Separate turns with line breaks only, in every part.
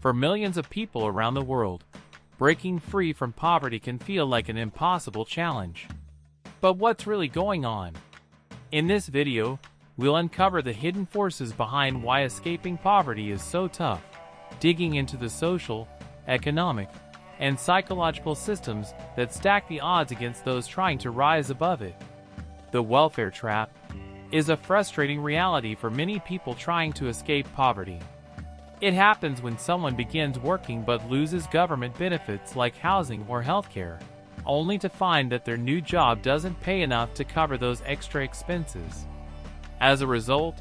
For millions of people around the world, breaking free from poverty can feel like an impossible challenge. But what's really going on? In this video, we'll uncover the hidden forces behind why escaping poverty is so tough, digging into the social, economic, and psychological systems that stack the odds against those trying to rise above it. The welfare trap is a frustrating reality for many people trying to escape poverty. It happens when someone begins working but loses government benefits like housing or healthcare, only to find that their new job doesn't pay enough to cover those extra expenses. As a result,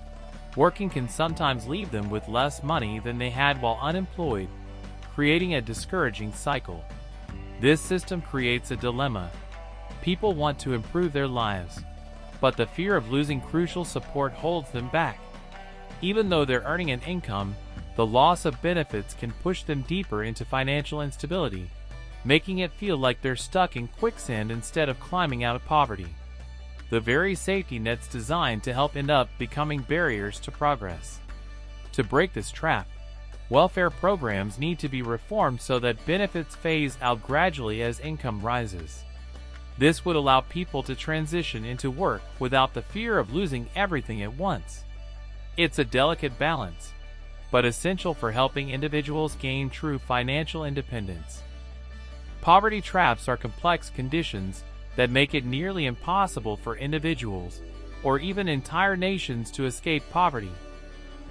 working can sometimes leave them with less money than they had while unemployed, creating a discouraging cycle. This system creates a dilemma. People want to improve their lives, but the fear of losing crucial support holds them back. Even though they're earning an income, the loss of benefits can push them deeper into financial instability, making it feel like they're stuck in quicksand instead of climbing out of poverty. The very safety nets designed to help end up becoming barriers to progress. To break this trap, welfare programs need to be reformed so that benefits phase out gradually as income rises. This would allow people to transition into work without the fear of losing everything at once. It's a delicate balance, but essential for helping individuals gain true financial independence. Poverty traps are complex conditions that make it nearly impossible for individuals, or even entire nations, to escape poverty.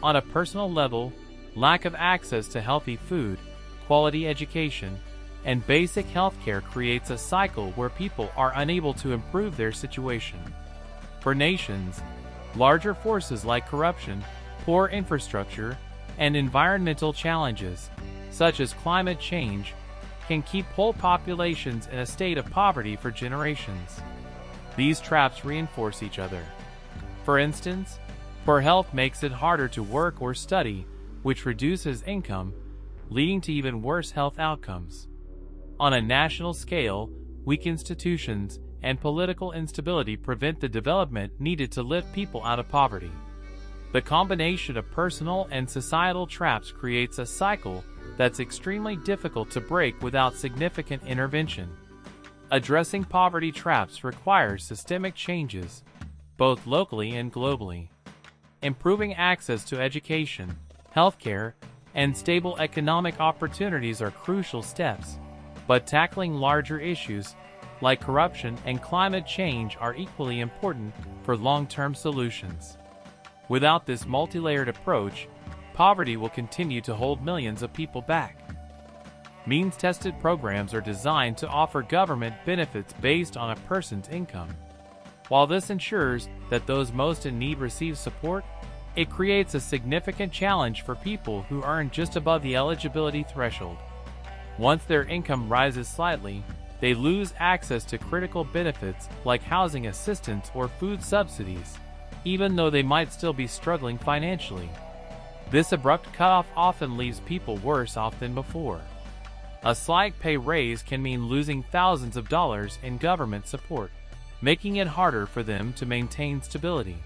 On a personal level, lack of access to healthy food, quality education, and basic health care creates a cycle where people are unable to improve their situation. For nations, larger forces like corruption, poor infrastructure, and environmental challenges, such as climate change, can keep whole populations in a state of poverty for generations. These traps reinforce each other. For instance, poor health makes it harder to work or study, which reduces income, leading to even worse health outcomes. On a national scale, weak institutions and political instability prevent the development needed to lift people out of poverty. The combination of personal and societal traps creates a cycle that's extremely difficult to break without significant intervention. Addressing poverty traps requires systemic changes, both locally and globally. Improving access to education, healthcare, and stable economic opportunities are crucial steps, but tackling larger issues like corruption and climate change are equally important for long-term solutions. Without this multi-layered approach, poverty will continue to hold millions of people back. Means-tested programs are designed to offer government benefits based on a person's income. While this ensures that those most in need receive support, it creates a significant challenge for people who earn just above the eligibility threshold. Once their income rises slightly, they lose access to critical benefits like housing assistance or food subsidies, even though they might still be struggling financially. This abrupt cutoff often leaves people worse off than before. A slight pay raise can mean losing thousands of dollars in government support, making it harder for them to maintain stability.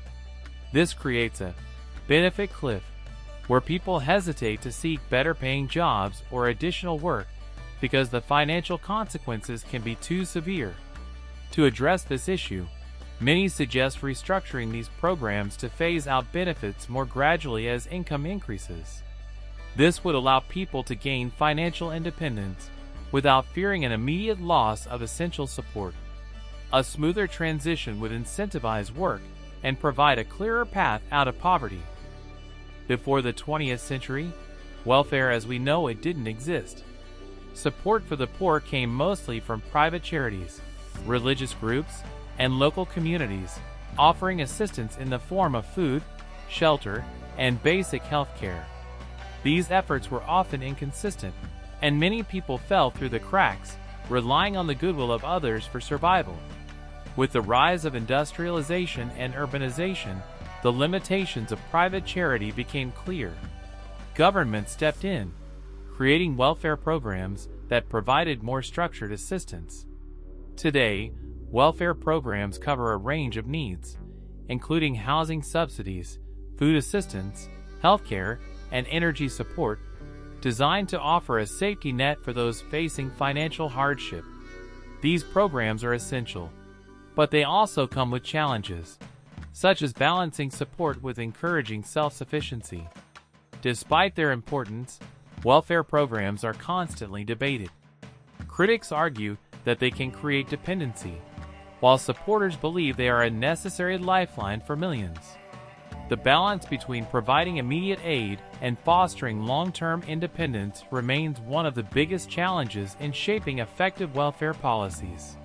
This creates a benefit cliff, where people hesitate to seek better-paying jobs or additional work because the financial consequences can be too severe. To address this issue, many suggest restructuring these programs to phase out benefits more gradually as income increases. This would allow people to gain financial independence without fearing an immediate loss of essential support. A smoother transition would incentivize work and provide a clearer path out of poverty. Before the 20th century, welfare as we know it didn't exist. Support for the poor came mostly from private charities, religious groups, and local communities, offering assistance in the form of food, shelter, and basic health care. These efforts were often inconsistent, and many people fell through the cracks, relying on the goodwill of others for survival. With the rise of industrialization and urbanization, the limitations of private charity became clear. Government stepped in, creating welfare programs that provided more structured assistance. Today, welfare programs cover a range of needs, including housing subsidies, food assistance, healthcare, and energy support, designed to offer a safety net for those facing financial hardship. These programs are essential, but they also come with challenges, such as balancing support with encouraging self-sufficiency. Despite their importance, welfare programs are constantly debated. Critics argue that they can create dependency, while supporters believe they are a necessary lifeline for millions. The balance between providing immediate aid and fostering long-term independence remains one of the biggest challenges in shaping effective welfare policies.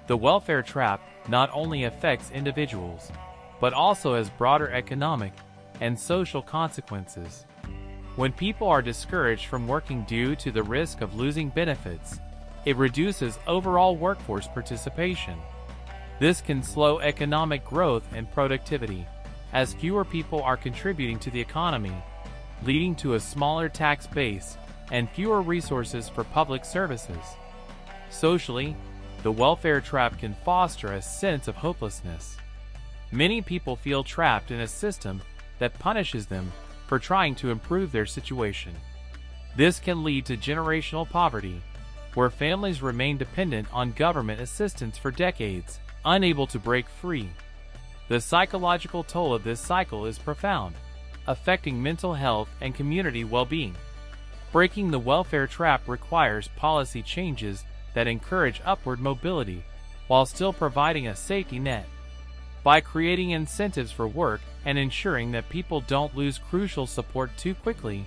The welfare trap not only affects individuals, but also has broader economic and social consequences. When people are discouraged from working due to the risk of losing benefits, it reduces overall workforce participation. This can slow economic growth and productivity, as fewer people are contributing to the economy, leading to a smaller tax base and fewer resources for public services. Socially, the welfare trap can foster a sense of hopelessness. Many people feel trapped in a system that punishes them for trying to improve their situation. This can lead to generational poverty, where families remain dependent on government assistance for decades, unable to break free. The psychological toll of this cycle is profound, affecting mental health and community well-being. Breaking the welfare trap requires policy changes that encourage upward mobility while still providing a safety net. By creating incentives for work and ensuring that people don't lose crucial support too quickly,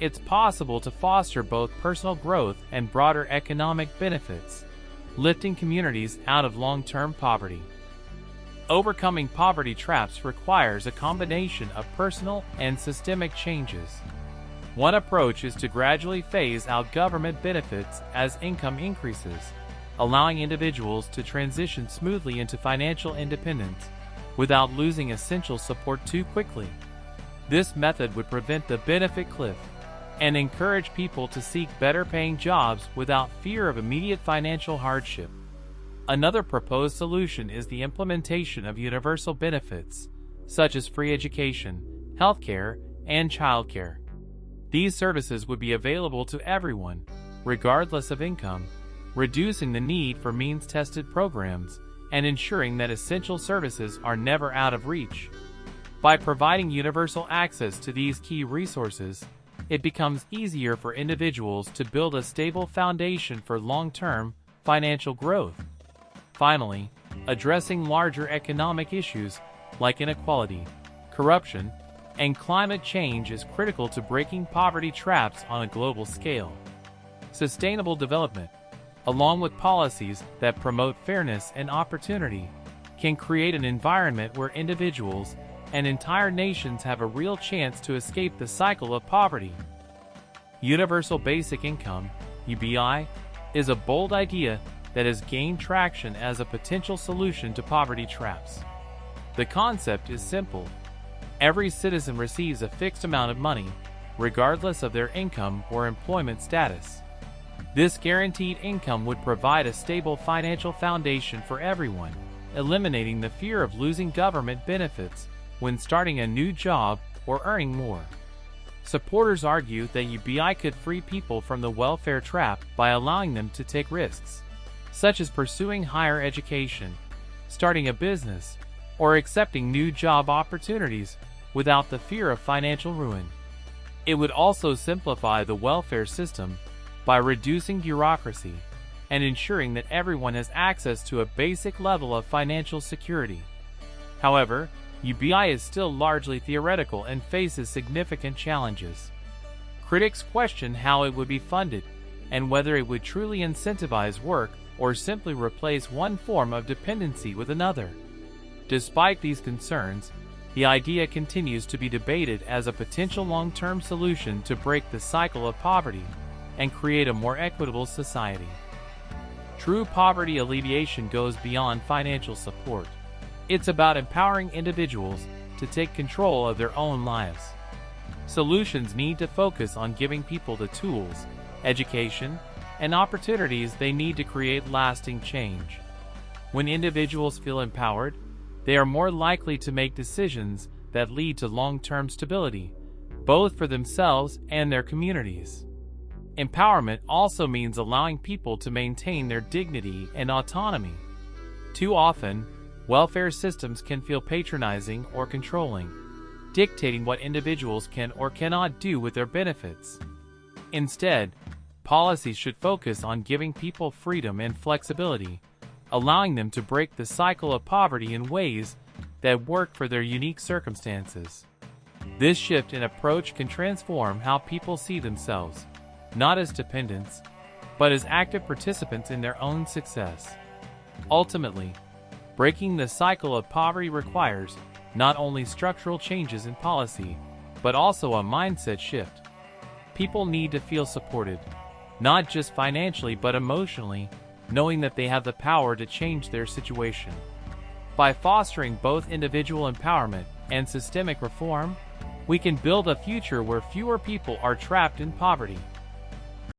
it's possible to foster both personal growth and broader economic benefits, lifting communities out of long-term poverty. Overcoming poverty traps requires a combination of personal and systemic changes. One approach is to gradually phase out government benefits as income increases, allowing individuals to transition smoothly into financial independence without losing essential support too quickly. This method would prevent the benefit cliff and encourage people to seek better-paying jobs without fear of immediate financial hardship. Another proposed solution is the implementation of universal benefits, such as free education, healthcare, and childcare. These services would be available to everyone, regardless of income, reducing the need for means-tested programs and ensuring that essential services are never out of reach. By providing universal access to these key resources, it becomes easier for individuals to build a stable foundation for long-term financial growth. Finally, addressing larger economic issues like inequality, corruption, and climate change is critical to breaking poverty traps on a global scale. Sustainable development, along with policies that promote fairness and opportunity, can create an environment where individuals and entire nations have a real chance to escape the cycle of poverty. Universal Basic Income, UBI, is a bold idea that has gained traction as a potential solution to poverty traps. The concept is simple. Every citizen receives a fixed amount of money, regardless of their income or employment status. This guaranteed income would provide a stable financial foundation for everyone, eliminating the fear of losing government benefits when starting a new job or earning more. Supporters argue that UBI could free people from the welfare trap by allowing them to take risks, such as pursuing higher education, starting a business, or accepting new job opportunities without the fear of financial ruin. It would also simplify the welfare system by reducing bureaucracy and ensuring that everyone has access to a basic level of financial security. However, UBI is still largely theoretical and faces significant challenges. Critics question how it would be funded and whether it would truly incentivize work or simply replace one form of dependency with another. Despite these concerns, the idea continues to be debated as a potential long-term solution to break the cycle of poverty and create a more equitable society. True poverty alleviation goes beyond financial support. It's about empowering individuals to take control of their own lives. Solutions need to focus on giving people the tools, education, and opportunities they need to create lasting change. When individuals feel empowered, they are more likely to make decisions that lead to long-term stability, both for themselves and their communities. Empowerment also means allowing people to maintain their dignity and autonomy. Too often, welfare systems can feel patronizing or controlling, dictating what individuals can or cannot do with their benefits. Instead, policies should focus on giving people freedom and flexibility, allowing them to break the cycle of poverty in ways that work for their unique circumstances. This shift in approach can transform how people see themselves, not as dependents, but as active participants in their own success. Ultimately, breaking the cycle of poverty requires not only structural changes in policy, but also a mindset shift. People need to feel supported, not just financially but emotionally, knowing that they have the power to change their situation. By fostering both individual empowerment and systemic reform, we can build a future where fewer people are trapped in poverty.